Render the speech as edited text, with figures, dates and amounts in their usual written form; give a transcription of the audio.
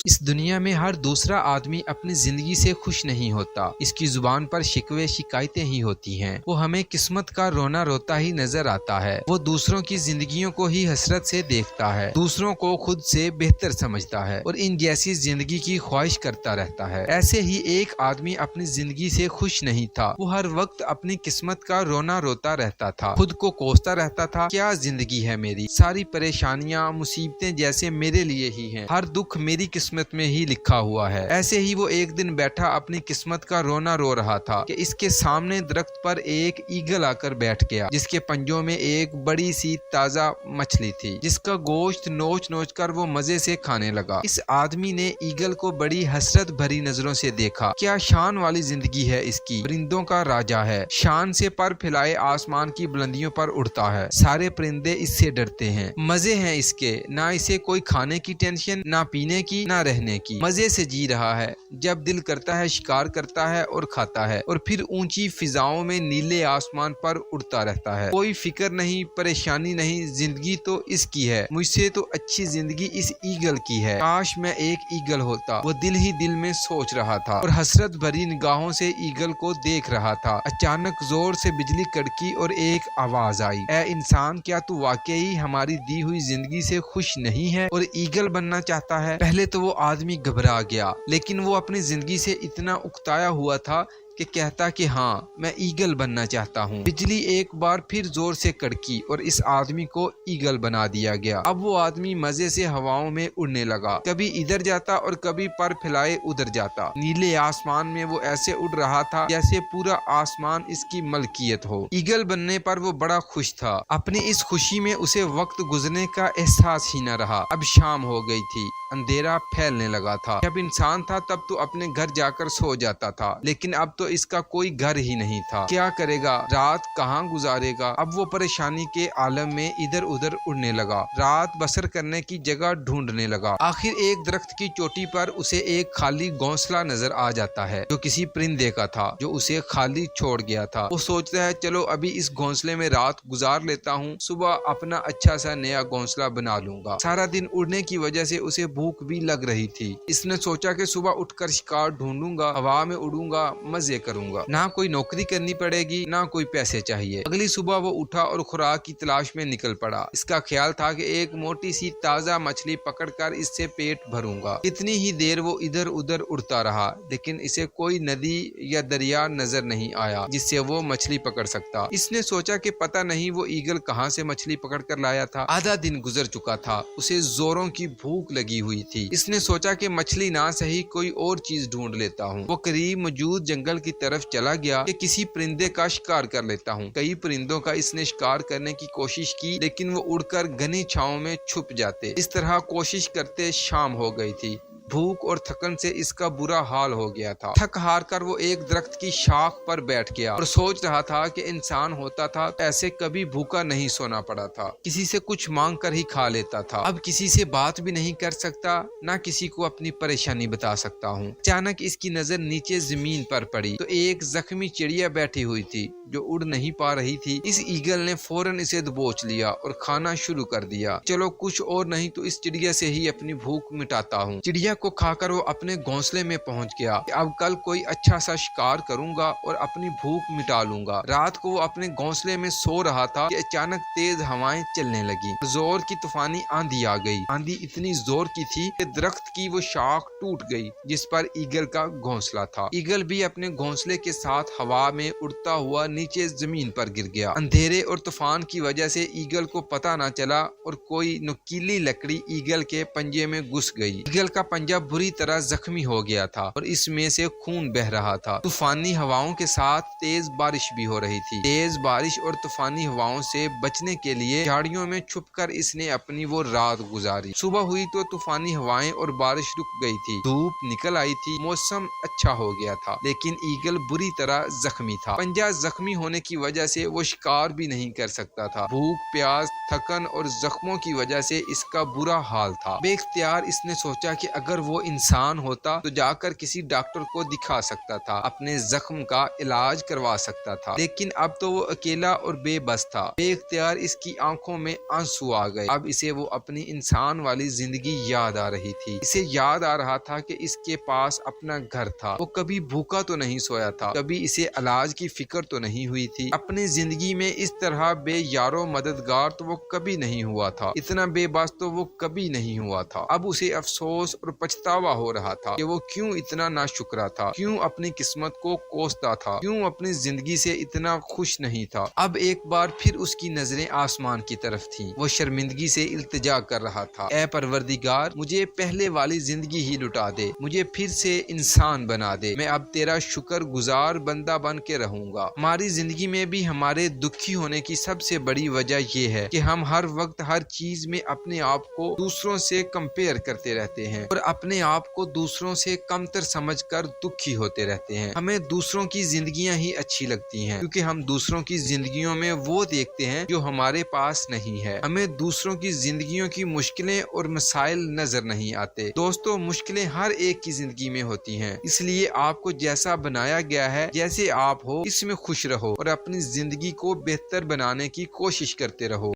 اس دنیا میں ہر دوسرا آدمی اپنی زندگی سے خوش نہیں ہوتا، اس کی زبان پر شکوے شکایتیں ہی ہوتی ہیں۔ وہ ہمیں قسمت کا رونا روتا ہی نظر آتا ہے۔ وہ دوسروں کی زندگیوں کو ہی حسرت سے دیکھتا ہے، دوسروں کو خود سے بہتر سمجھتا ہے اور ان جیسی زندگی کی خواہش کرتا رہتا ہے۔ ایسے ہی ایک آدمی اپنی زندگی سے خوش نہیں تھا۔ وہ ہر وقت اپنی قسمت کا رونا روتا رہتا تھا، خود کو کوستا رہتا تھا، کیا زندگی ہے میری، ساری پریشانیاں مصیبتیں جیسے میرے لیے ہی ہیں، ہر دکھ میری قسمت میں ہی لکھا ہوا ہے۔ ایسے ہی وہ ایک دن بیٹھا اپنی قسمت کا رونا رو رہا تھا کہ اس کے سامنے درخت پر ایک ایگل آ کر بیٹھ گیا، جس کے پنجوں میں ایک بڑی سی تازہ مچھلی تھی، جس کا گوشت نوچ نوچ کر وہ مزے سے کھانے لگا۔ اس آدمی نے ایگل کو بڑی حسرت بھری نظروں سے دیکھا۔ کیا شان والی زندگی ہے اس کی، پرندوں کا راجا ہے، شان سے پر پھیلائے آسمان کی بلندیوں پر اڑتا ہے، سارے پرندے اس سے ڈرتے ہیں، مزے ہیں اس کے، نہ اسے کوئی کھانے کی ٹینشن، نہ پینے کی، نہ رہنے کی، مزے سے جی رہا ہے، جب دل کرتا ہے شکار کرتا ہے اور کھاتا ہے، اور پھر اونچی فضاؤں میں نیلے آسمان پر اڑتا رہتا ہے، کوئی فکر نہیں، پریشانی نہیں، زندگی تو اس کی ہے، مجھ سے تو اچھی زندگی اس ایگل کی ہے، کاش میں ایک ایگل ہوتا، وہ دل ہی دل میں سوچ رہا تھا اور حسرت بھری نگاہوں سے ایگل کو دیکھ رہا تھا۔ اچانک زور سے بجلی کڑکی اور ایک آواز آئی، اے انسان، کیا تو واقعی ہماری دی ہوئی زندگی سے خوش نہیں ہے اور ایگل بننا چاہتا ہے؟ پہلے تو وہ آدمی گھبرا گیا، لیکن وہ اپنی زندگی سے اتنا اکتایا ہوا تھا کہ کہتا کہ ہاں، میں ایگل بننا چاہتا ہوں۔ بجلی ایک بار پھر زور سے کڑکی اور اس آدمی کو ایگل بنا دیا گیا۔ اب وہ آدمی مزے سے ہواؤں میں اڑنے لگا، کبھی ادھر جاتا اور کبھی پر پھیلائے ادھر جاتا۔ نیلے آسمان میں وہ ایسے اڑ رہا تھا جیسے پورا آسمان اس کی ملکیت ہو۔ ایگل بننے پر وہ بڑا خوش تھا۔ اپنی اس خوشی میں اسے وقت گزرنے کا احساس ہی نہ رہا۔ اب شام ہو گئی تھی، اندھیرا پھیلنے لگا تھا۔ جب انسان تھا تب تو اپنے گھر جا کر سو جاتا تھا، لیکن اب تو اس کا کوئی گھر ہی نہیں تھا۔ کیا کرے گا، رات کہاں گزارے گا؟ اب وہ پریشانی کے عالم میں ادھر ادھر اڑنے لگا، رات بسر کرنے کی جگہ ڈھونڈنے لگا۔ آخر ایک درخت کی چوٹی پر اسے ایک خالی گھونسلہ نظر آ جاتا ہے، جو کسی پرندے کا تھا جو اسے خالی چھوڑ گیا تھا۔ وہ سوچتا ہے، چلو ابھی اس گھونسلے میں رات گزار لیتا ہوں، صبح اپنا اچھا سا نیا گھونسلہ بنا لوں گا۔ سارا دن اڑنے کی وجہ سے اسے بھوک بھی لگ رہی تھی۔ اس نے سوچا کہ صبح اٹھ کر شکار ڈھونڈوں گا، ہوا میں اڑوں گا، مزے کروں گا، نہ کوئی نوکری کرنی پڑے گی، نہ کوئی پیسے چاہیے۔ اگلی صبح وہ اٹھا اور خوراک کی تلاش میں نکل پڑا۔ اس کا خیال تھا کہ ایک موٹی سی تازہ مچھلی پکڑ کر اس سے پیٹ بھروں گا۔ کتنی ہی دیر وہ ادھر ادھر اڑتا رہا، لیکن اسے کوئی ندی یا دریا نظر نہیں آیا جس سے وہ مچھلی پکڑ سکتا۔ اس نے سوچا کہ پتہ نہیں وہ ایگل کہاں سے مچھلی پکڑ کر لایا تھا۔ آدھا دن گزر چکا تھا، اسے زوروں کی بھوک لگی ہوئی تھی۔ اس نے سوچا کہ مچھلی نہ صحیح کوئی اور چیز ڈھونڈ لیتا ہوں۔ وہ قریب موجود جنگل کی طرف چلا گیا کہ کسی پرندے کا شکار کر لیتا ہوں۔ کئی پرندوں کا اس نے شکار کرنے کی کوشش کی، لیکن وہ اڑ کر گھنی چھاؤں میں چھپ جاتے۔ اس طرح کوشش کرتے شام ہو گئی تھی۔ بھوک اور تھکن سے اس کا برا حال ہو گیا تھا۔ تھک ہار کر وہ ایک درخت کی شاخ پر بیٹھ گیا اور سوچ رہا تھا کہ انسان ہوتا تھا ایسے کبھی بھوکا نہیں سونا پڑا تھا، کسی سے کچھ مانگ کر ہی کھا لیتا تھا۔ اب کسی سے بات بھی نہیں کر سکتا، نہ کسی کو اپنی پریشانی بتا سکتا ہوں۔ اچانک اس کی نظر نیچے زمین پر پڑی تو ایک زخمی چڑیا بیٹھی ہوئی تھی جو اڑ نہیں پا رہی تھی۔ اس ایگل نے فوراً اسے دبوچ لیا اور کھانا شروع کر دیا۔ چلو کچھ اور نہیں تو اس چڑیا سے ہی اپنی بھوک مٹاتا ہوں۔ چڑیا کو کھا کر وہ اپنے گھونسلے میں پہنچ گیا کہ اب کل کوئی اچھا سا شکار کروں گا اور اپنی بھوک مٹا لوں گا۔ رات کو وہ اپنے گھونسلے میں سو رہا تھا کہ اچانک تیز ہوائیں چلنے لگی، زور کی طوفانی آندھی آ گئی۔ آندھی اتنی زور کی تھی کہ درخت کی وہ شاخ ٹوٹ گئی جس پر ایگل کا گھونسلہ تھا۔ ایگل بھی اپنے گھونسلے کے ساتھ ہوا میں اڑتا ہوا نیچے زمین پر گر گیا۔ اندھیرے اور طوفان کی وجہ سے ایگل کو پتہ نہ چلا اور کوئی نوکیلی لکڑی ایگل کے پنجے میں گھس گئی۔ ایگل کا پنجہ بری طرح زخمی ہو گیا تھا اور اس میں سے خون بہہ رہا تھا۔ طوفانی ہواؤں کے ساتھ تیز بارش بھی ہو رہی تھی۔ تیز بارش اور طوفانی ہواؤں سے بچنے کے لیے جھاڑیوں میں چھپ کر اس نے اپنی وہ رات گزاری۔ صبح ہوئی تو طوفانی ہوائیں اور بارش رک گئی تھی، دھوپ نکل آئی تھی، موسم اچھا ہو گیا تھا، لیکن ایگل بری طرح زخمی تھا۔ پنجہ زخمی ہونے کی وجہ سے وہ شکار بھی نہیں کر سکتا تھا۔ بھوک، پیاس، تھکن اور زخموں کی وجہ سے اس کا برا حال تھا۔ بے اختیار اس نے سوچا کہ اگر اگر وہ انسان ہوتا تو جا کر کسی ڈاکٹر کو دکھا سکتا تھا، اپنے زخم کا علاج کروا سکتا تھا، لیکن اب تو وہ اکیلا اور بے بس تھا۔ بے اختیار اس کی آنکھوں میں آنسو آ گئے۔ اب اسے وہ اپنی انسان والی زندگی یاد آ رہی تھی۔ اسے یاد آ رہا تھا کہ اس کے پاس اپنا گھر تھا، وہ کبھی بھوکا تو نہیں سویا تھا، کبھی اسے علاج کی فکر تو نہیں ہوئی تھی، اپنی زندگی میں اس طرح بے یارو مددگار تو وہ کبھی نہیں ہوا تھا، اتنا بے بس تو وہ کبھی نہیں ہوا تھا۔ اب اسے افسوس اور پچھتاوا ہو رہا تھا کہ وہ کیوں اتنا ناشکرا تھا، کیوں اپنی قسمت کو کوستا تھا، کیوں اپنی زندگی سے اتنا خوش نہیں تھا۔ اب ایک بار پھر اس کی نظریں آسمان کی طرف تھیں۔ وہ شرمندگی سے التجا کر رہا تھا، اے پروردگار، مجھے پہلے والی زندگی ہی لٹا دے، مجھے پھر سے انسان بنا دے، میں اب تیرا شکر گزار بندہ بن کے رہوں گا۔ ہماری زندگی میں بھی ہمارے دکھی ہونے کی سب سے بڑی وجہ یہ ہے کہ ہم ہر وقت ہر چیز میں اپنے آپ کو دوسروں سے کمپیئر کرتے رہتے ہیں اور اپنے آپ کو دوسروں سے کمتر سمجھ کر دکھی ہوتے رہتے ہیں۔ ہمیں دوسروں کی زندگیاں ہی اچھی لگتی ہیں کیونکہ ہم دوسروں کی زندگیوں میں وہ دیکھتے ہیں جو ہمارے پاس نہیں ہے۔ ہمیں دوسروں کی زندگیوں کی مشکلیں اور مسائل نظر نہیں آتے۔ دوستو، مشکلیں ہر ایک کی زندگی میں ہوتی ہیں، اس لیے آپ کو جیسا بنایا گیا ہے، جیسے آپ ہو، اس میں خوش رہو اور اپنی زندگی کو بہتر بنانے کی کوشش کرتے رہو۔